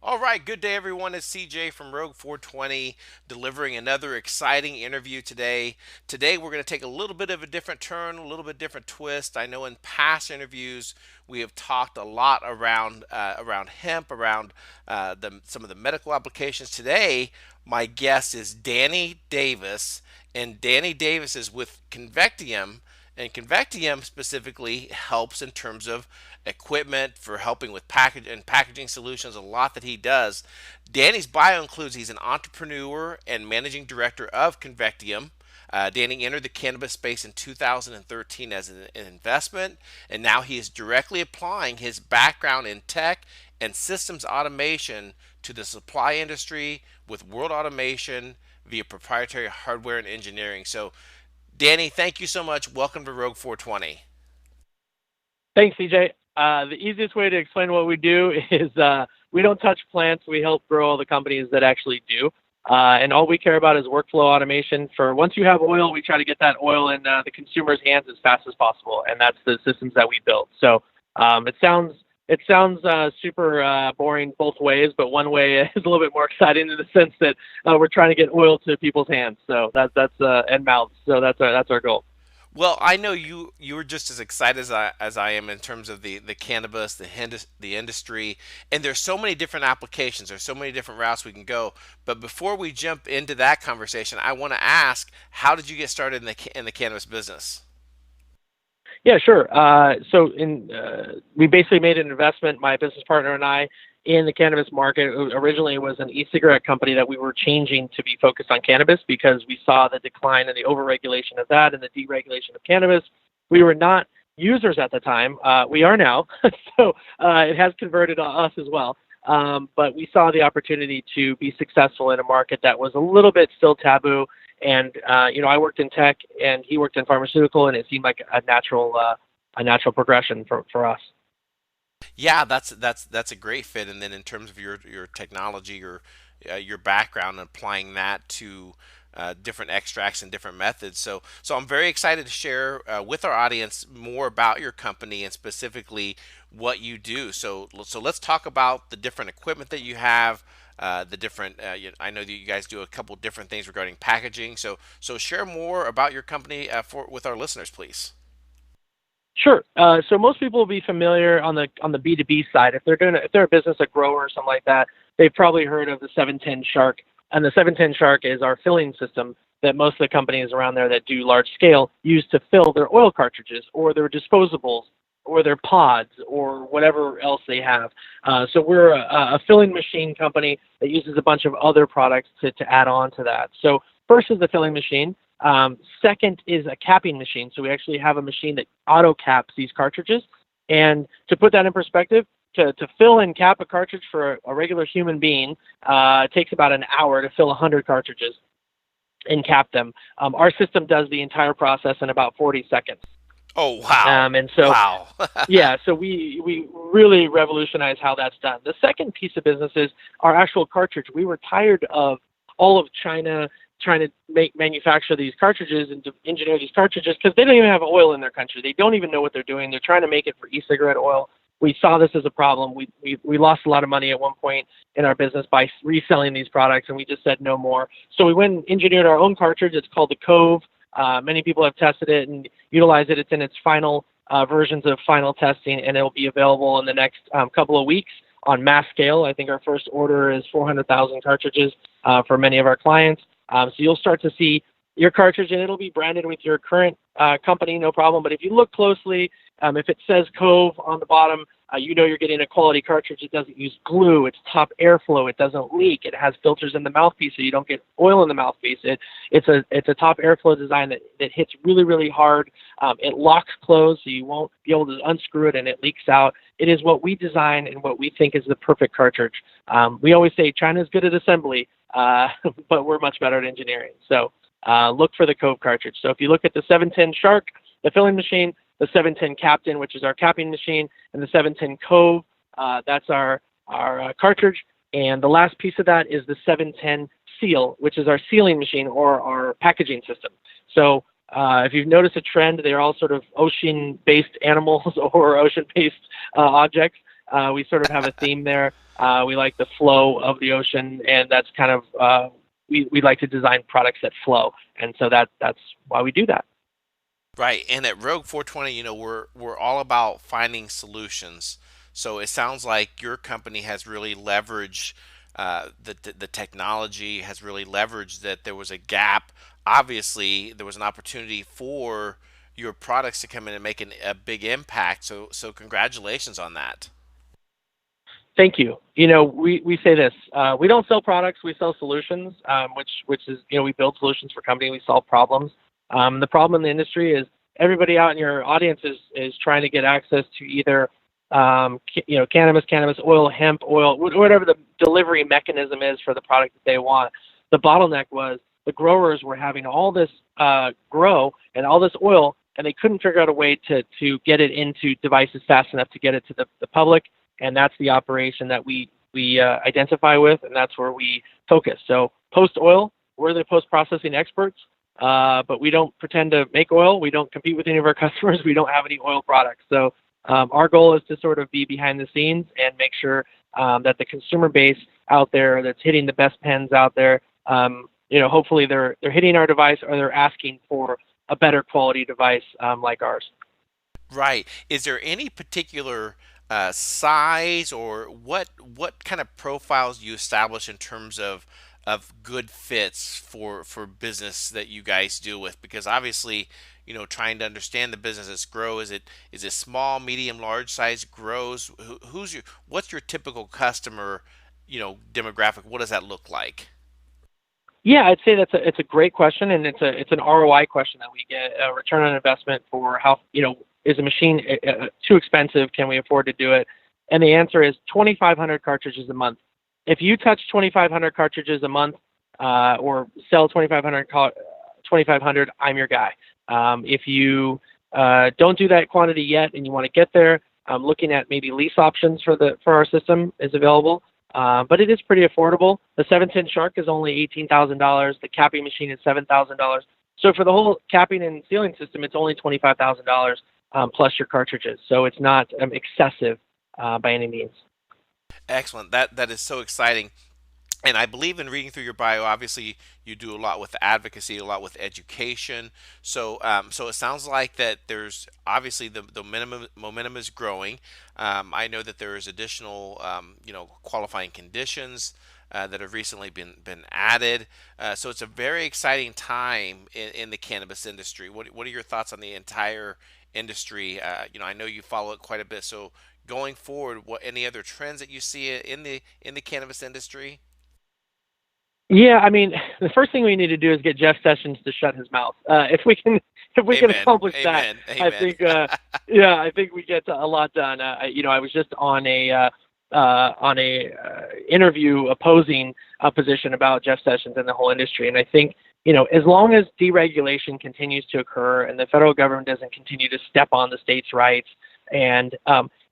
All right, good day, everyone. It's CJ from Rogue 420 delivering another exciting interview today. Today, we're going to take a little bit of a different turn, a little bit different twist. I know in past interviews we have talked a lot around hemp, around some of the medical applications. Today, my guest is Danny Davis, and Danny Davis is with Convectium. And Convectium specifically helps in terms of equipment for helping with packaging solutions, a lot that he does. Danny's bio includes he's an entrepreneur and managing director of Convectium. Danny entered the cannabis space in 2013 as an investment, and now he is directly applying his background in tech and systems automation to the supply industry with world automation via proprietary hardware and engineering. So, Danny, thank you so much. Welcome to Rogue 420. Thanks, CJ. The easiest way to explain what we do is we don't touch plants. We help grow all the companies that actually do. And all we care about is workflow automation. For once you have oil, we try to get that oil in the consumer's hands as fast as possible, and that's the systems that we build. So it sounds super boring both ways, but one way is a little bit more exciting in the sense that we're trying to get oil to people's hands. So that's and mouths. So that's our goal. Well, I know you were just as excited as I am in terms of the cannabis, the industry, and there's so many different applications. There's so many different routes we can go. But before we jump into that conversation, I want to ask, how did you get started in the cannabis business? Yeah, sure. We basically made an investment, my business partner and I, in the cannabis market. Originally, it was an e-cigarette company that we were changing to be focused on cannabis because we saw the decline and the overregulation of that and the deregulation of cannabis. We were not users at the time. We are now, so it has converted on us as well. But we saw the opportunity to be successful in a market that was a little bit still taboo. And I worked in tech, and he worked in pharmaceutical, and it seemed like a natural progression for us. Yeah, that's a great fit. And then in terms of your technology, your background, and applying that to different extracts and different methods. So I'm very excited to share with our audience more about your company and specifically what you do. So let's talk about the different equipment that you have. The different, I know that you guys do a couple different things regarding packaging. So share more about your company with our listeners, please. Sure. So most people will be familiar on the B2B side. If they're a business, a grower or something like that, they've probably heard of the 710 Shark. And the 710 Shark is our filling system that most of the companies around there that do large scale use to fill their oil cartridges or their disposables or their pods or whatever else they have. So we're a filling machine company that uses a bunch of other products to add on to that. So first is the filling machine. Second is a capping machine. So we actually have a machine that auto caps these cartridges. And to put that in perspective, to fill and cap a cartridge for a regular human being takes about an hour to fill 100 cartridges and cap them. Our system does the entire process in about 40 seconds. Oh, wow. And so, Wow. yeah, so we really revolutionize how that's done. The second piece of business is our actual cartridge. We were tired of all of China trying to manufacture these cartridges and to engineer these cartridges because they don't even have oil in their country. They don't even know what they're doing. They're trying to make it for e-cigarette oil. We saw this as a problem. We lost a lot of money at one point in our business by reselling these products, and we just said no more. So we went and engineered our own cartridge. It's called the Cove. Many people have tested it and utilized it. It's in its final versions of final testing, and it'll be available in the next couple of weeks on mass scale. I think our first order is 400,000 cartridges for many of our clients. So you'll start to see your cartridge, and it'll be branded with your current company, no problem. But if you look closely, if it says Cove on the bottom, you're getting a quality cartridge. It doesn't use glue. It's top airflow. It doesn't leak. It has filters in the mouthpiece so you don't get oil in the mouthpiece. It's a top airflow design that hits really, really hard. It locks closed so you won't be able to unscrew it and it leaks out. It is what we design and what we think is the perfect cartridge. We always say China's good at assembly, but we're much better at engineering. So look for the Cove cartridge. So if you look at the 710 Shark, the filling machine, the 710 Captain, which is our capping machine, and the 710 Cove, that's our cartridge. And the last piece of that is the 710 Seal, which is our sealing machine or our packaging system. So if you've noticed a trend, they're all sort of ocean-based animals or ocean-based objects. We sort of have a theme there. We like the flow of the ocean, and that's kind of we like to design products that flow, and so that's why we do that. Right, and at Rogue 420, we're all about finding solutions. So it sounds like your company has really leveraged the technology, has really leveraged that there was a gap. Obviously, there was an opportunity for your products to come in and make a big impact. So congratulations on that. Thank you. We say this. We don't sell products. We sell solutions, which is, we build solutions for companies. We solve problems. The problem in the industry is everybody out in your audience is trying to get access to either, cannabis oil, hemp oil, whatever the delivery mechanism is for the product that they want. The bottleneck was the growers were having all this grow and all this oil, and they couldn't figure out a way to get it into devices fast enough to get it to the public. And that's the operation that we identify with, and that's where we focus. So post oil, we're the post processing experts, but we don't pretend to make oil. We don't compete with any of our customers. We don't have any oil products. So our goal is to sort of be behind the scenes and make sure that the consumer base out there that's hitting the best pens out there, hopefully they're hitting our device or they're asking for a better quality device like ours. Right. Is there any particular size, or what kind of profiles you establish in terms of good fits for business that you guys deal with? Because obviously, trying to understand the business that's grow, is it small, medium, large size grows? What's your typical customer, demographic? What does that look like? Yeah, I'd say it's a great question, and it's an ROI question that we get, a return on investment for how, is a machine too expensive? Can we afford to do it? And the answer is 2,500 cartridges a month. If you touch 2,500 cartridges a month or sell 2,500, I'm your guy. If you don't do that quantity yet and you want to get there, looking at maybe lease options for our system is available. But it is pretty affordable. The 7-tin shark is only $18,000. The capping machine is $7,000. So for the whole capping and sealing system, it's only $25,000 plus your cartridges. So it's not excessive by any means. Excellent. That is so exciting. And I believe in reading through your bio. Obviously, you do a lot with advocacy, a lot with education. So it sounds like that there's obviously the momentum is growing. I know that there is additional, qualifying conditions that have recently been added. So it's a very exciting time in the cannabis industry. What are your thoughts on the entire industry? I know you follow it quite a bit. So going forward, what any other trends that you see in the cannabis industry? Yeah, I mean, the first thing we need to do is get Jeff Sessions to shut his mouth. If we can Amen. accomplish that, Amen. I Amen. think I think we get a lot done. I was just on a interview opposing a position about Jeff Sessions and the whole industry, and I think as long as deregulation continues to occur and the federal government doesn't continue to step on the states' rights, and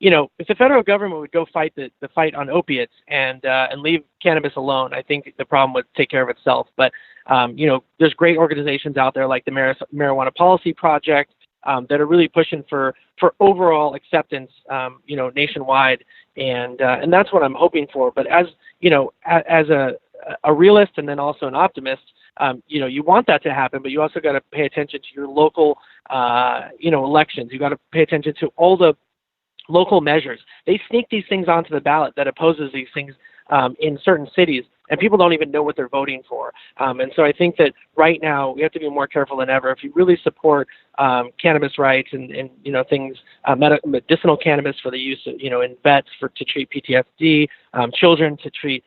if the federal government would go fight the fight on opiates and leave cannabis alone, I think the problem would take care of itself. But there's great organizations out there like the Marijuana Policy Project that are really pushing for overall acceptance, nationwide, and that's what I'm hoping for. But as as a realist and then also an optimist, you want that to happen, but you also got to pay attention to your local, elections. You got to pay attention to all the local measures. They sneak these things onto the ballot that opposes these things in certain cities, and people don't even know what they're voting for. And so I think that right now we have to be more careful than ever. If you really support cannabis rights and things, medicinal cannabis for the use of, in vets to treat PTSD, children to treat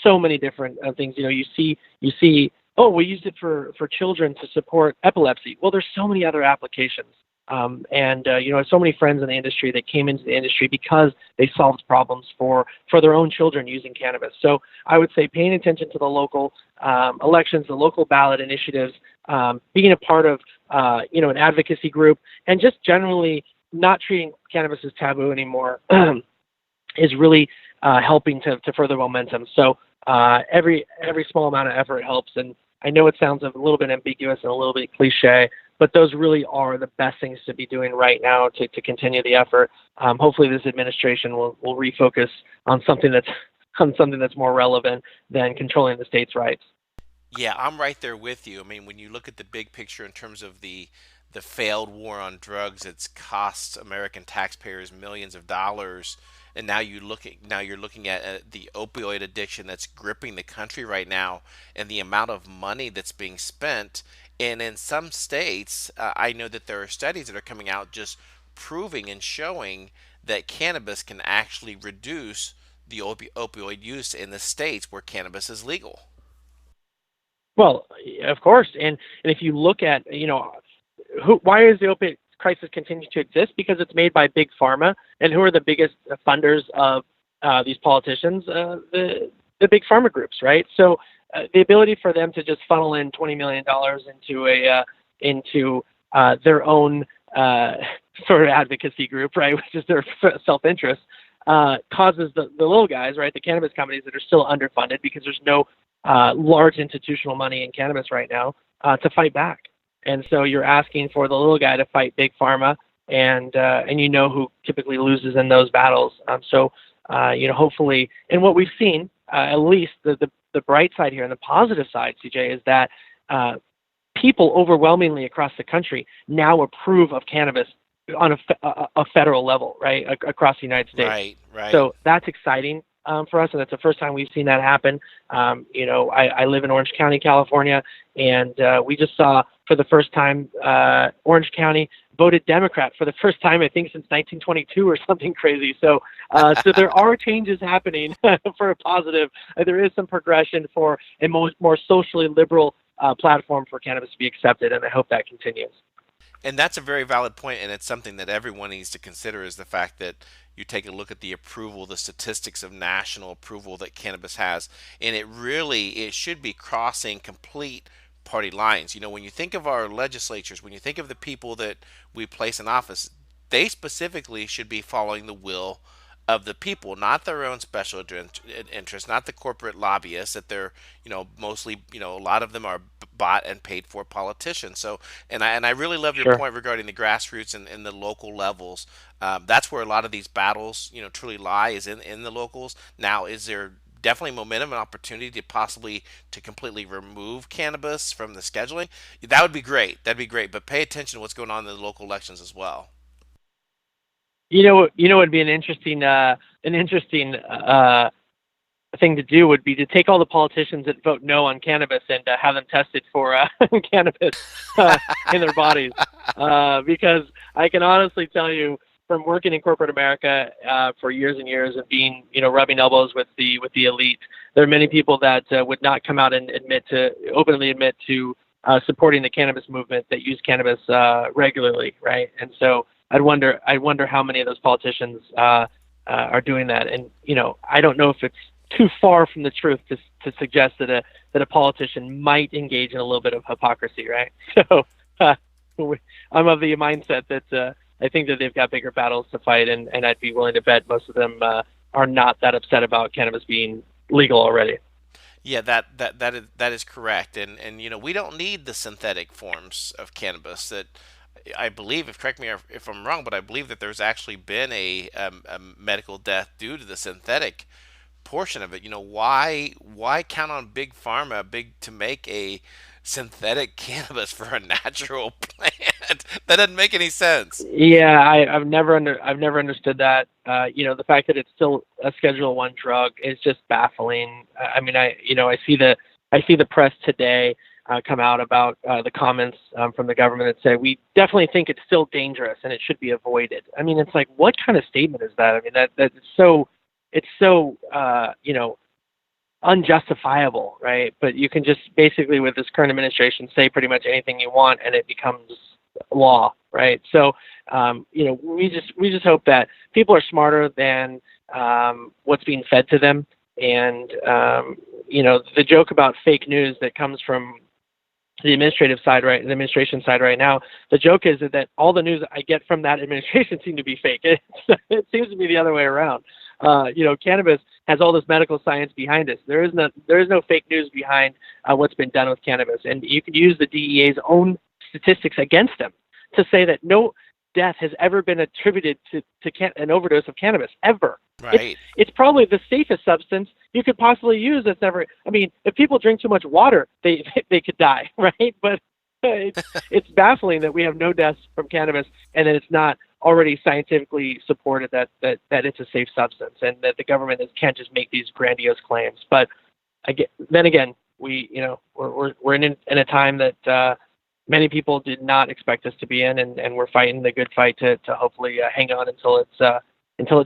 so many different things. You see. Oh, we used it for children to support epilepsy. Well, there's so many other applications. I have so many friends in the industry that came into the industry because they solved problems for their own children using cannabis. So I would say paying attention to the local elections, the local ballot initiatives, being a part of an advocacy group, and just generally not treating cannabis as taboo anymore is really helping to further momentum. So every small amount of effort helps. And I know it sounds a little bit ambiguous and a little bit cliche, but those really are the best things to be doing right now to continue the effort. Hopefully, this administration will refocus on something that's on something that's more relevant than controlling the states' rights. Yeah, I'm right there with you. I mean, when you look at the big picture in terms of the failed war on drugs, it's cost American taxpayers millions of dollars, and now you're looking at the opioid addiction that's gripping the country right now, and the amount of money that's being spent. And in some states, I know that there are studies that are coming out just proving and showing that cannabis can actually reduce the opioid use in the states where cannabis is legal. Well, of course, and if you look at why is the opiate crisis continue to exist? Because it's made by big pharma, and who are the biggest funders of these politicians? The big pharma groups, right? So the ability for them to just funnel in $20 million into their own sort of advocacy group, right, which is their self-interest, causes the little guys, right, the cannabis companies that are still underfunded because there's no large institutional money in cannabis right now to fight back. And so you're asking for the little guy to fight big pharma, and you know who typically loses in those battles. Hopefully, and what we've seen, at least the bright side here and the positive side, CJ, is that people overwhelmingly across the country now approve of cannabis on a federal level, right, across the United States. Right, right. So that's exciting for us, and that's the first time we've seen that happen. I live in Orange County, California, and we just saw for the first time Orange County voted Democrat for the first time, I think, since 1922 or something crazy. So there are changes happening for a positive. There is some progression for a more socially liberal platform for cannabis to be accepted, and I hope that continues. And that's a very valid point, and it's something that everyone needs to consider is the fact that you take a look at the approval, the statistics of national approval that cannabis has, and it should be crossing complete party lines. You know, when you think of our legislatures, when you think of the people that we place in office, they specifically should be following the will of the people, not their own special interests, not the corporate lobbyists that they're, mostly, a lot of them are bought and paid for politicians. So, and I really love your Sure. point regarding the grassroots and the local levels. That's where a lot of these battles, truly lie is in the locals. Now, is there definitely momentum and opportunity to possibly to completely remove cannabis from the scheduling? That would be great. That'd be great. But pay attention to what's going on in the local elections as well. Would be an interesting thing to do would be to take all the politicians that vote no on cannabis and have them tested for cannabis in their bodies, because I can honestly tell you from working in corporate America for years and years and being rubbing elbows with the elite, there are many people that would not come out and openly admit to supporting the cannabis movement that use cannabis regularly, right? And so I wonder how many of those politicians are doing that. And I don't know if it's too far from the truth to suggest that a politician might engage in a little bit of hypocrisy, right? So I'm of the mindset that I think that they've got bigger battles to fight, and I'd be willing to bet most of them are not that upset about cannabis being legal already. Yeah, that is correct, and we don't need the synthetic forms of cannabis. That I believe, if correct me if I'm wrong, but I believe that there's actually been a medical death due to the synthetic portion of it. Why count on big pharma, big to make a synthetic cannabis for a natural plant? That doesn't make any sense. Yeah, I've never understood that. The fact that it's still a Schedule One drug is just baffling. I mean, I see the press today come out about the comments from the government that say we definitely think it's still dangerous and it should be avoided. I mean, it's like, what kind of statement is that? I mean, that's so unjustifiable, right? But you can just basically, with this current administration, say pretty much anything you want and it becomes law, right? So, we just hope that people are smarter than what's being fed to them. And, the joke about fake news that comes from the administration side right now, the joke is that all the news I get from that administration seem to be fake. It seems to be the other way around. Cannabis has all this medical science behind it. There is no fake news behind what's been done with cannabis, and you can use the DEA's own statistics against them to say that no death has ever been attributed to an overdose of cannabis ever. It's Right. it's probably the safest substance you could possibly use. That's never. I mean, if people drink too much water, they they could die, right? But it's baffling that we have no deaths from cannabis, and that it's not already scientifically supported that it's a safe substance, and that the government can't just make these grandiose claims. But then again, we're in a time that many people did not expect us to be in, and we're fighting the good fight to hopefully hang on until it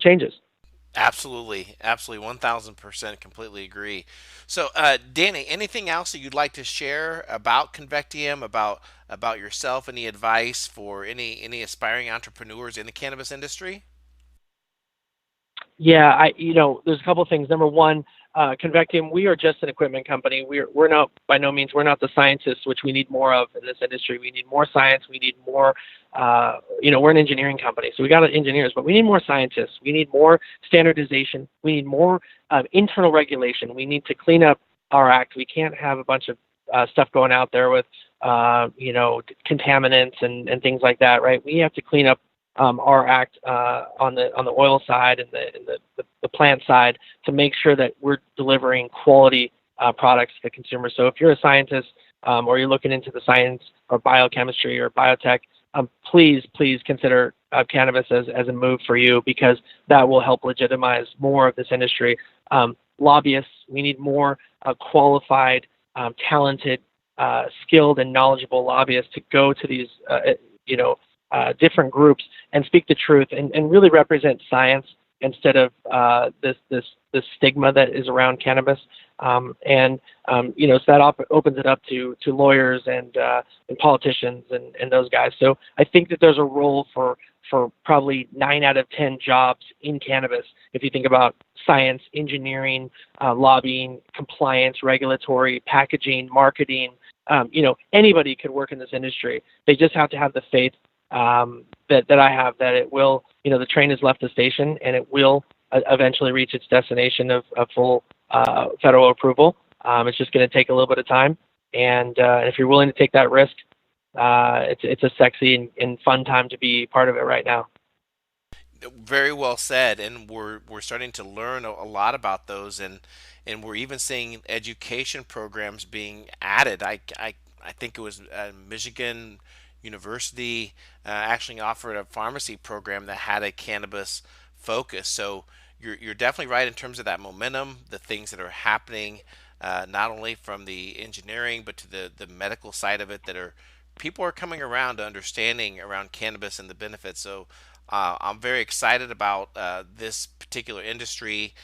changes. Absolutely, absolutely, 1000% completely agree. So, Danny, anything else that you'd like to share about Convectium, about yourself, any advice for any aspiring entrepreneurs in the cannabis industry? Yeah, there's a couple of things. Number one, Convectium, we are just an equipment company. We're not, by no means, we're not the scientists, which we need more of in this industry. We need more science. We need more. We're an engineering company, so we got engineers, but we need more scientists. We need more standardization. We need more internal regulation. We need to clean up our act. We can't have a bunch of stuff going out there with contaminants and things like that, right? We have to clean up our act on the oil side and the plant side to make sure that we're delivering quality products to the consumer. So if you're a scientist or you're looking into the science or biochemistry or biotech, please consider cannabis as a move for you, because that will help legitimize more of this industry. Lobbyists, we need more qualified, talented, skilled, and knowledgeable lobbyists to go to these, different groups and speak the truth and really represent science instead of this stigma that is around cannabis. So that opens it up to lawyers and politicians and those guys. So I think that there's a role for probably 9 out of 10 jobs in cannabis. If you think about science, engineering, lobbying, compliance, regulatory, packaging, marketing, anybody could work in this industry. They just have to have the faith that I have, that it will, the train has left the station and it will eventually reach its destination of full federal approval. It's just going to take a little bit of time, and if you're willing to take that risk, it's a sexy and fun time to be part of it right now. Very well said, and we're starting to learn a lot about those, and we're even seeing education programs being added. I think it was Michigan University actually offered a pharmacy program that had a cannabis focus. So you're definitely right in terms of that momentum, the things that are happening, not only from the engineering but to the medical side of it, that are people are coming around to understanding around cannabis and the benefits. So I'm very excited about this particular industry.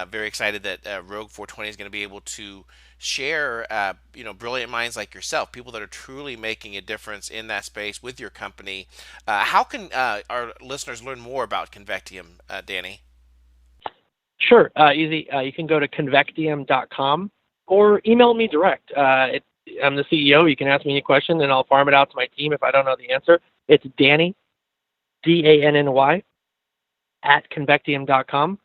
Very excited that Rogue 420 is going to be able to share, brilliant minds like yourself, people that are truly making a difference in that space with your company. How can our listeners learn more about Convectium, Danny? Sure, easy. You can go to convectium.com or email me direct. I'm the CEO. You can ask me any question, and I'll farm it out to my team if I don't know the answer. It's Danny, DANNY, at convectium.com,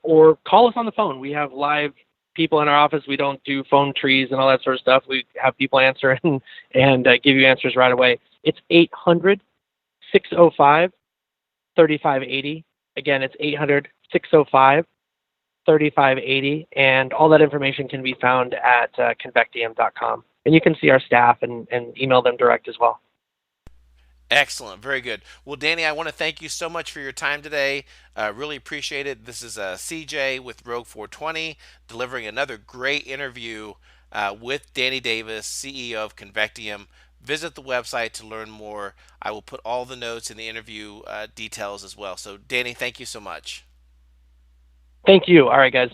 or call us on the phone. We have live people in our office. We don't do phone trees and all that sort of stuff. We have people answer and give you answers right away. It's 800-605-3580. Again, it's 800-605-3580, and all that information can be found at convectium.com. And you can see our staff and email them direct as well. Excellent. Very good. Well, Danny, I want to thank you so much for your time today. Really appreciate it. This is CJ with Rogue 420 delivering another great interview with Danny Davis, CEO of Convectium. Visit the website to learn more. I will put all the notes in the interview details as well. So, Danny, thank you so much. Thank you. All right, guys.